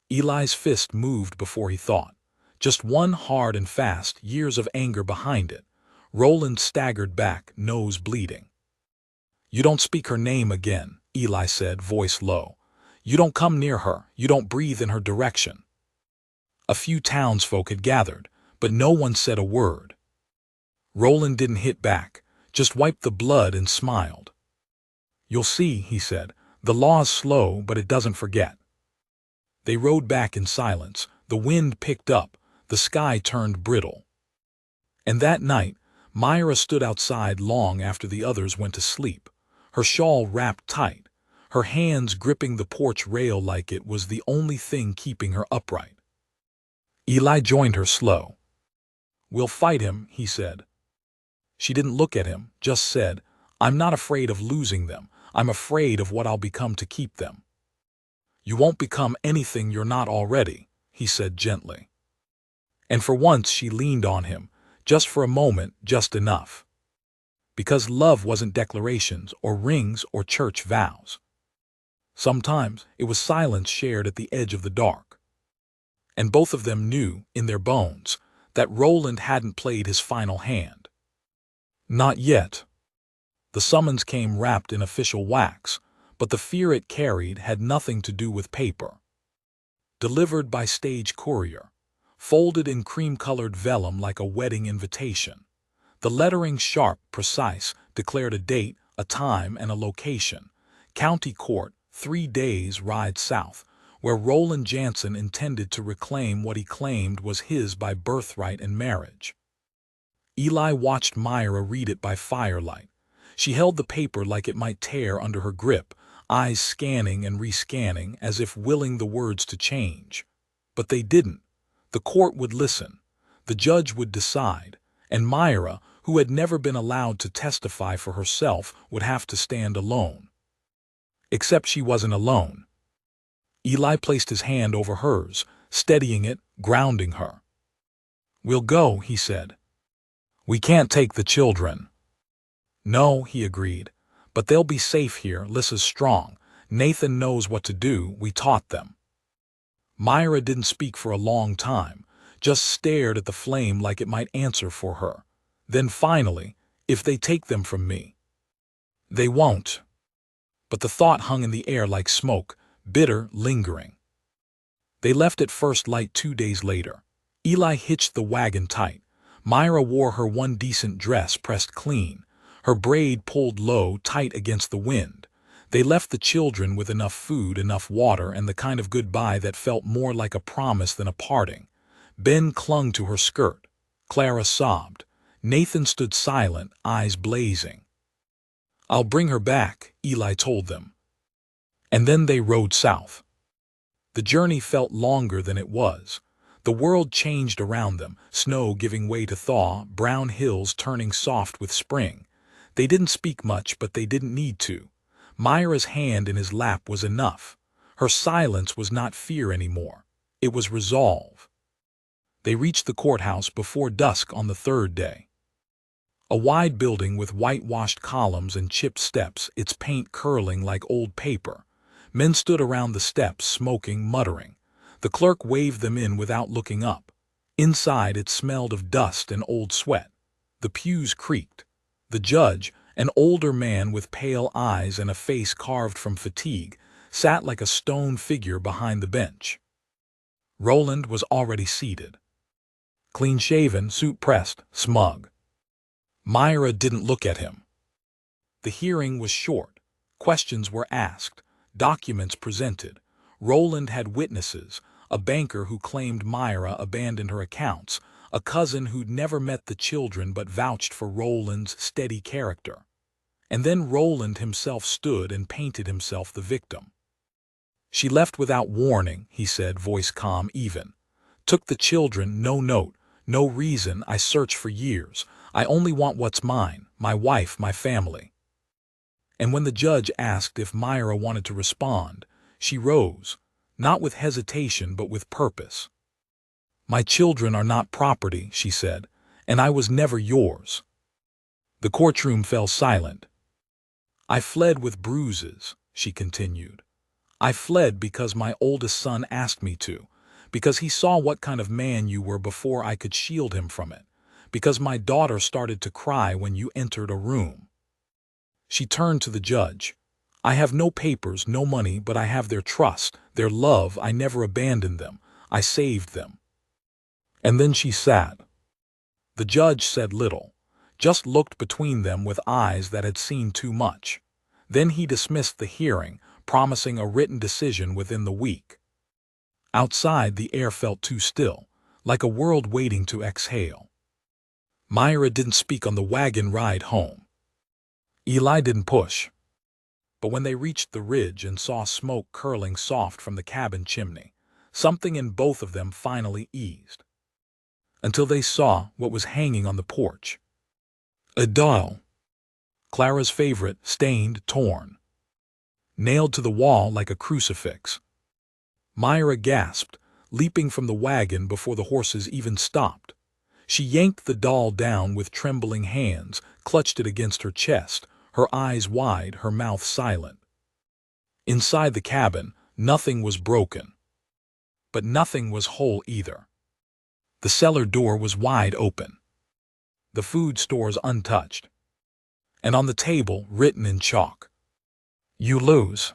Eli's fist moved before he thought. Just one hard and fast, years of anger behind it. Roland staggered back, nose bleeding. "You don't speak her name again," Eli said, voice low. "You don't come near her. You don't breathe in her direction." A few townsfolk had gathered, but no one said a word. Roland didn't hit back, just wiped the blood and smiled. "You'll see," he said. "The law's slow, but it doesn't forget." They rode back in silence. The wind picked up. The sky turned brittle. And that night, Myra stood outside long after the others went to sleep, her shawl wrapped tight, her hands gripping the porch rail like it was the only thing keeping her upright. Eli joined her slow. "We'll fight him," he said. She didn't look at him, just said, "I'm not afraid of losing them. I'm afraid of what I'll become to keep them." "You won't become anything you're not already," he said gently. And for once she leaned on him, just for a moment, just enough. Because love wasn't declarations or rings or church vows. Sometimes it was silence shared at the edge of the dark. And both of them knew, in their bones, that Roland hadn't played his final hand. Not yet. The summons came wrapped in official wax, but the fear it carried had nothing to do with paper. Delivered by stage courier, folded in cream-colored vellum like a wedding invitation. The lettering, sharp, precise, declared a date, a time, and a location. County Court, 3 days ride south, where Roland Jansen intended to reclaim what he claimed was his by birthright and marriage. Eli watched Myra read it by firelight. She held the paper like it might tear under her grip, eyes scanning and rescanning as if willing the words to change. But they didn't. The court would listen. The judge would decide. And Myra, who had never been allowed to testify for herself, would have to stand alone. Except she wasn't alone. Eli placed his hand over hers, steadying it, grounding her. "We'll go," he said. "We can't take the children." "No," he agreed, "but they'll be safe here. Lissa's strong. Nathan knows what to do. We taught them." Myra didn't speak for a long time, just stared at the flame like it might answer for her. Then finally, "If they take them from me." "They won't." But the thought hung in the air like smoke, bitter, lingering. They left at first light 2 days later. Eli hitched the wagon tight. Myra wore her one decent dress pressed clean, her braid pulled low, tight against the wind. They left the children with enough food, enough water, and the kind of goodbye that felt more like a promise than a parting. Ben clung to her skirt. Clara sobbed. Nathan stood silent, eyes blazing. "I'll bring her back," Eli told them. And then they rode south. The journey felt longer than it was. The world changed around them, snow giving way to thaw, brown hills turning soft with spring. They didn't speak much, but they didn't need to. Myra's hand in his lap was enough. Her silence was not fear anymore. It was resolve. They reached the courthouse before dusk on the 3rd day. A wide building with whitewashed columns and chipped steps, its paint curling like old paper. Men stood around the steps, smoking, muttering. The clerk waved them in without looking up. Inside it smelled of dust and old sweat. The pews creaked. The judge, an older man with pale eyes and a face carved from fatigue, sat like a stone figure behind the bench. Roland was already seated. Clean-shaven, suit-pressed, smug. Myra didn't look at him. The hearing was short. Questions were asked, documents presented. Roland had witnesses, a banker who claimed Myra abandoned her accounts, a cousin who'd never met the children but vouched for Roland's steady character. And then Roland himself stood and painted himself the victim. "She left without warning," he said, voice calm, even. "Took the children, no note, no reason. I searched for years. I only want what's mine, my wife, my family." And when the judge asked if Myra wanted to respond, she rose, not with hesitation but with purpose. "My children are not property," she said, "and I was never yours." The courtroom fell silent. "I fled with bruises," she continued. "I fled because my oldest son asked me to, because he saw what kind of man you were before I could shield him from it, because my daughter started to cry when you entered a room." She turned to the judge. "I have no papers, no money, but I have their trust, their love. I never abandoned them. I saved them." And then she sat. The judge said little, just looked between them with eyes that had seen too much. Then he dismissed the hearing, promising a written decision within the week. Outside, the air felt too still, like a world waiting to exhale. Myra didn't speak on the wagon ride home. Eli didn't push. But when they reached the ridge and saw smoke curling soft from the cabin chimney, something in both of them finally eased. Until they saw what was hanging on the porch. A doll. Clara's favorite, stained, torn. Nailed to the wall like a crucifix. Myra gasped, leaping from the wagon before the horses even stopped. She yanked the doll down with trembling hands, clutched it against her chest, her eyes wide, her mouth silent. Inside the cabin, nothing was broken. But nothing was whole either. The cellar door was wide open. The food stores untouched. And on the table, written in chalk, "You lose."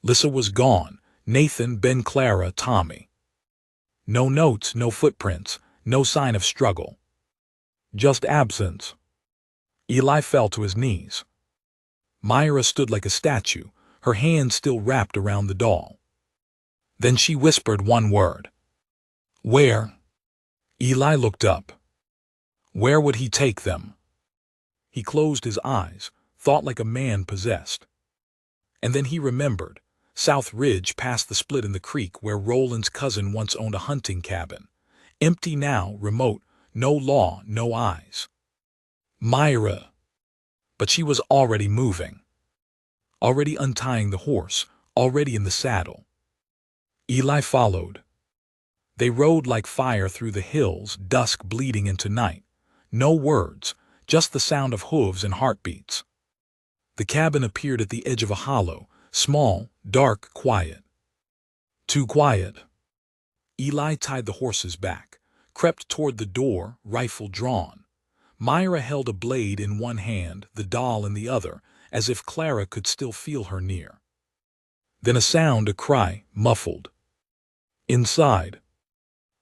Lissa was gone. Nathan, Ben, Clara, Tommy. No notes, no footprints, no sign of struggle. Just absence. Eli fell to his knees. Myra stood like a statue, her hands still wrapped around the doll. Then she whispered one word. "Where?" Eli looked up. Where would he take them? He closed his eyes, thought like a man possessed. And then he remembered. South Ridge, past the split in the creek where Roland's cousin once owned a hunting cabin. Empty now, remote, no law, no eyes. Myra. But she was already moving. Already untying the horse, already in the saddle. Eli followed. They rode like fire through the hills, dusk bleeding into night. No words, just the sound of hooves and heartbeats. The cabin appeared at the edge of a hollow, small, dark, quiet. Too quiet. Eli tied the horses back, crept toward the door, rifle drawn. Myra held a blade in one hand, the doll in the other, as if Clara could still feel her near. Then a sound, a cry, muffled. Inside.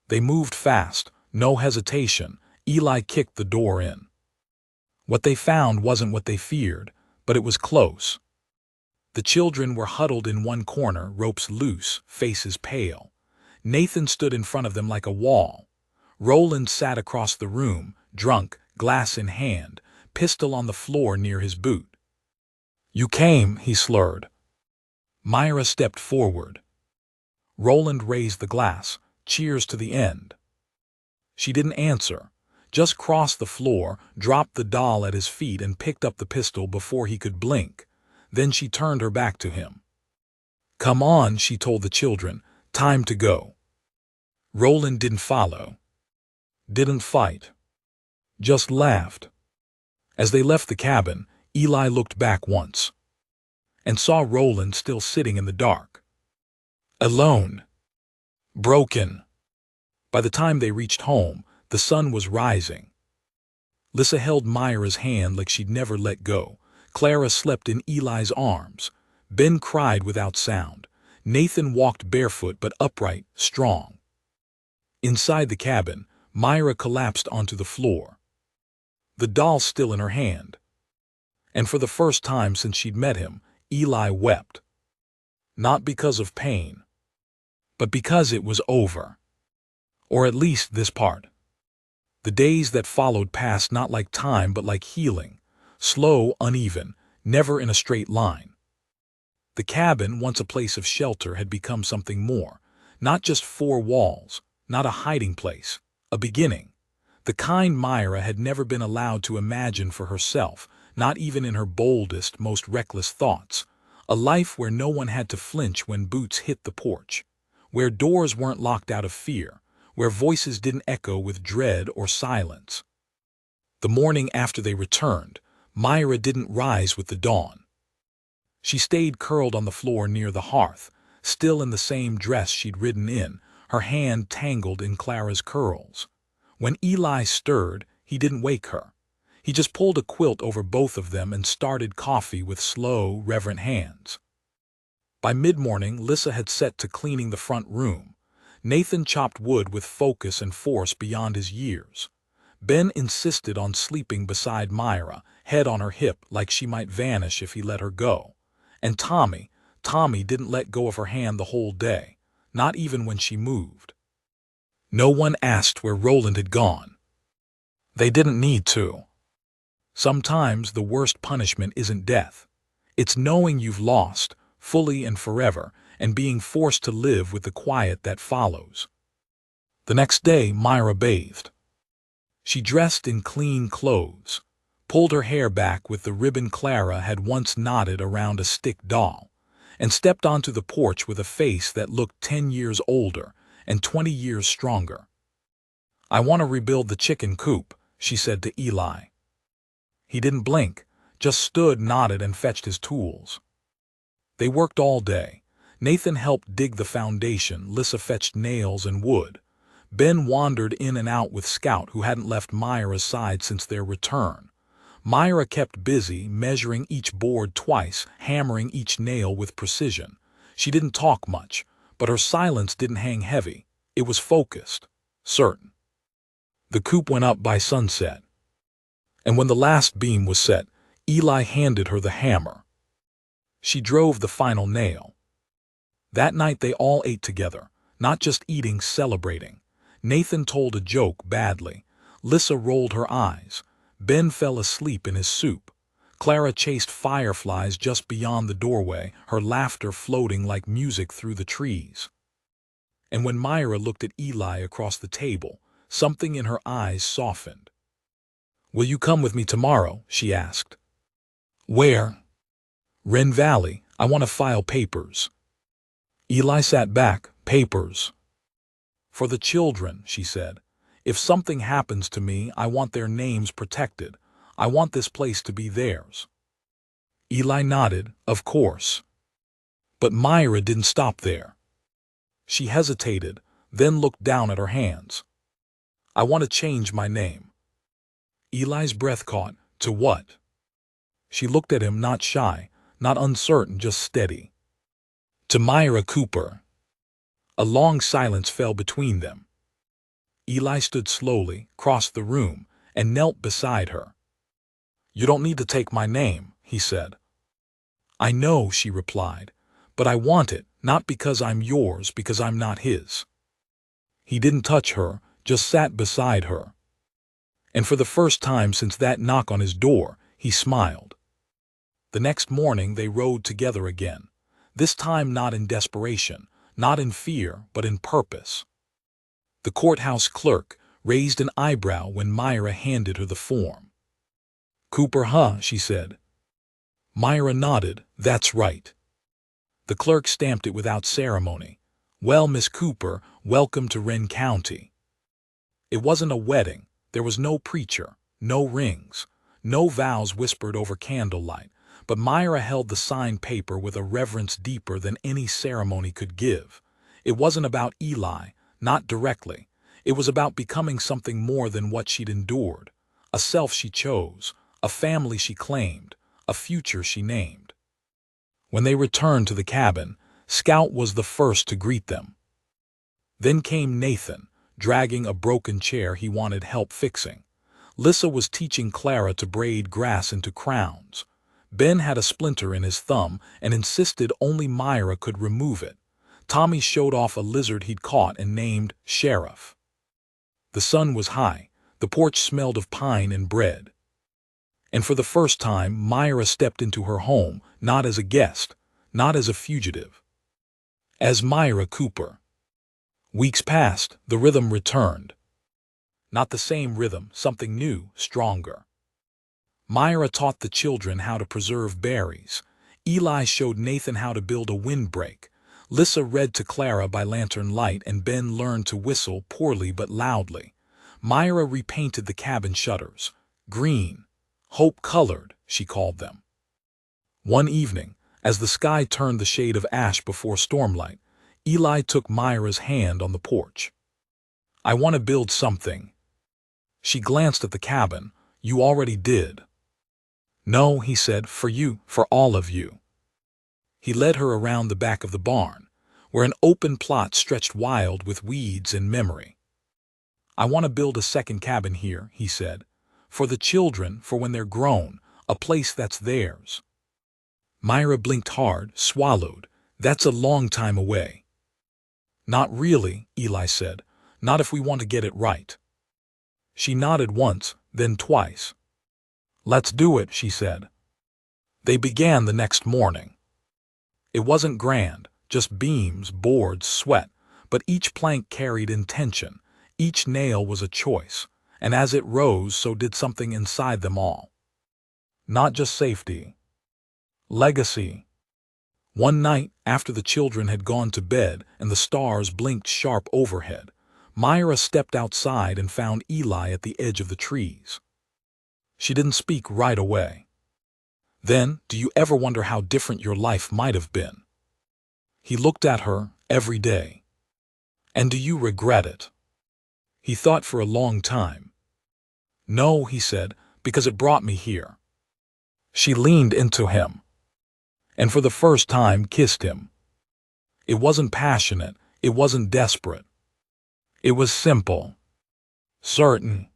They moved fast, no hesitation. Eli kicked the door in. What they found wasn't what they feared, but it was close. The children were huddled in one corner, ropes loose, faces pale. Nathan stood in front of them like a wall. Roland sat across the room, drunk, glass in hand, pistol on the floor near his boot. "You came," he slurred. Myra stepped forward. Roland raised the glass, cheers to the end. She didn't answer, just crossed the floor, dropped the doll at his feet and picked up the pistol before he could blink. Then she turned her back to him. "Come on," she told the children, "time to go." Roland didn't follow. Didn't fight. Just laughed. As they left the cabin, Eli looked back once. And saw Roland still sitting in the dark. Alone. broken. By the time they reached home, the sun was rising. Lissa held Myra's hand like she'd never let go. Clara slept in Eli's arms. Ben cried without sound. Nathan walked barefoot but upright, strong. Inside the cabin, Myra collapsed onto the floor, the doll still in her hand. And for the first time since she'd met him, Eli wept. Not because of pain, but because it was over. Or at least this part. The days that followed passed not like time but like healing, slow, uneven, never in a straight line. The cabin, once a place of shelter, had become something more, not just four walls, not a hiding place, a beginning. The kind Myra had never been allowed to imagine for herself, not even in her boldest, most reckless thoughts. A life where no one had to flinch when boots hit the porch, where doors weren't locked out of fear, where voices didn't echo with dread or silence. The morning after they returned, Myra didn't rise with the dawn. She stayed curled on the floor near the hearth, still in the same dress she'd ridden in, her hand tangled in Clara's curls. When Eli stirred, he didn't wake her. He just pulled a quilt over both of them and started coffee with slow, reverent hands. By mid-morning, Lissa had set to cleaning the front room. Nathan chopped wood with focus and force beyond his years. Ben insisted on sleeping beside Myra, head on her hip like she might vanish if he let her go. And Tommy didn't let go of her hand the whole day, not even when she moved. No one asked where Roland had gone. They didn't need to. Sometimes the worst punishment isn't death. It's knowing you've lost, fully and forever, and being forced to live with the quiet that follows. The next day, Myra bathed. She dressed in clean clothes, pulled her hair back with the ribbon Clara had once knotted around a stick doll, and stepped onto the porch with a face that looked 10 years older and 20 years stronger. "I want to rebuild the chicken coop," she said to Eli. He didn't blink, just stood, nodded, and fetched his tools. They worked all day. Nathan helped dig the foundation, Lissa fetched nails and wood. Ben wandered in and out with Scout, who hadn't left Myra's side since their return. Myra kept busy, measuring each board twice, hammering each nail with precision. She didn't talk much, but her silence didn't hang heavy. It was focused, certain. The coop went up by sunset. And when the last beam was set, Eli handed her the hammer. She drove the final nail. That night they all ate together, not just eating, celebrating. Nathan told a joke badly. Lissa rolled her eyes. Ben fell asleep in his soup. Clara chased fireflies just beyond the doorway, her laughter floating like music through the trees. And when Myra looked at Eli across the table, something in her eyes softened. "Will you come with me tomorrow?" she asked. "Where?" "Wren Valley. I want to file papers." Eli sat back. "Papers?" "For the children," she said. "If something happens to me, I want their names protected. I want this place to be theirs." Eli nodded, "Of course." But Myra didn't stop there. She hesitated, then looked down at her hands. "I want to change my name." Eli's breath caught. "To what?" She looked at him, not shy, not uncertain, just steady. "To Myra Cooper." A long silence fell between them. Eli stood slowly, crossed the room, and knelt beside her. "You don't need to take my name," he said. "I know," she replied, "but I want it, not because I'm yours, because I'm not his." He didn't touch her, just sat beside her. And for the first time since that knock on his door, he smiled. The next morning they rode together again, this time not in desperation, not in fear, but in purpose. The courthouse clerk raised an eyebrow when Myra handed her the form. "Cooper, huh?" she said. Myra nodded. "That's right." The clerk stamped it without ceremony. "Well, Miss Cooper, welcome to Wren County." It wasn't a wedding. There was no preacher, no rings, no vows whispered over candlelight, but Myra held the signed paper with a reverence deeper than any ceremony could give. It wasn't about Eli, not directly. It was about becoming something more than what she'd endured, a self she chose, a family she claimed, a future she named. When they returned to the cabin, Scout was the first to greet them. Then came Nathan, dragging a broken chair he wanted help fixing. Lissa was teaching Clara to braid grass into crowns. Ben had a splinter in his thumb and insisted only Myra could remove it. Tommy showed off a lizard he'd caught and named Sheriff. The sun was high, the porch smelled of pine and bread. And for the first time, Myra stepped into her home, not as a guest, not as a fugitive. As Myra Cooper. Weeks passed, the rhythm returned. Not the same rhythm, something new, stronger. Myra taught the children how to preserve berries. Eli showed Nathan how to build a windbreak. Lissa read to Clara by lantern light, and Ben learned to whistle poorly but loudly. Myra repainted the cabin shutters. Green, hope-colored, she called them. One evening, as the sky turned the shade of ash before stormlight, Eli took Myra's hand on the porch. "I want to build something." She glanced at the cabin. "You already did." "No," he said, "for you, for all of you." He led her around the back of the barn, where an open plot stretched wild with weeds and memory. "I want to build a second cabin here," he said, "for the children, for when they're grown, a place that's theirs." Myra blinked hard, swallowed. "That's a long time away." "Not really," Eli said, "not if we want to get it right." She nodded once, then twice. "Let's do it," she said. They began the next morning. It wasn't grand, just beams, boards, sweat, but each plank carried intention. Each nail was a choice, and as it rose, so did something inside them all. Not just safety. Legacy. One night, after the children had gone to bed and the stars blinked sharp overhead, Myra stepped outside and found Eli at the edge of the trees. She didn't speak right away. "Then, do you ever wonder how different your life might have been?" He looked at her every day. "And do you regret it?" He thought for a long time. "No," he said, "because it brought me here." She leaned into him, and for the first time kissed him. It wasn't passionate, it wasn't desperate. It was simple. Certain.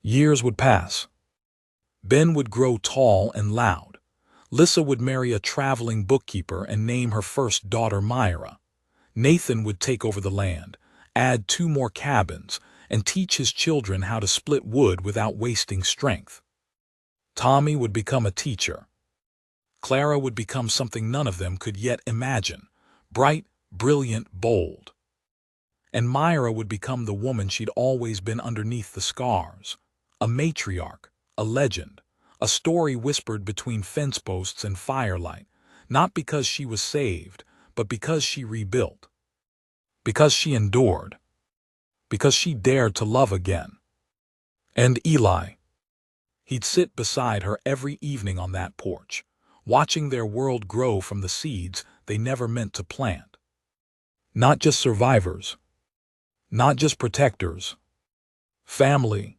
Years would pass. Ben would grow tall and loud. Lissa would marry a traveling bookkeeper and name her first daughter Myra. Nathan would take over the land, add 2 more cabins, and teach his children how to split wood without wasting strength. Tommy would become a teacher. Clara would become something none of them could yet imagine, bright, brilliant, bold. And Myra would become the woman she'd always been underneath the scars, a matriarch, a legend, a story whispered between fence posts and firelight, not because she was saved, but because she rebuilt, because she endured, because she dared to love again. And Eli. He'd sit beside her every evening on that porch, watching their world grow from the seeds they never meant to plant. Not just survivors, not just protectors. Family.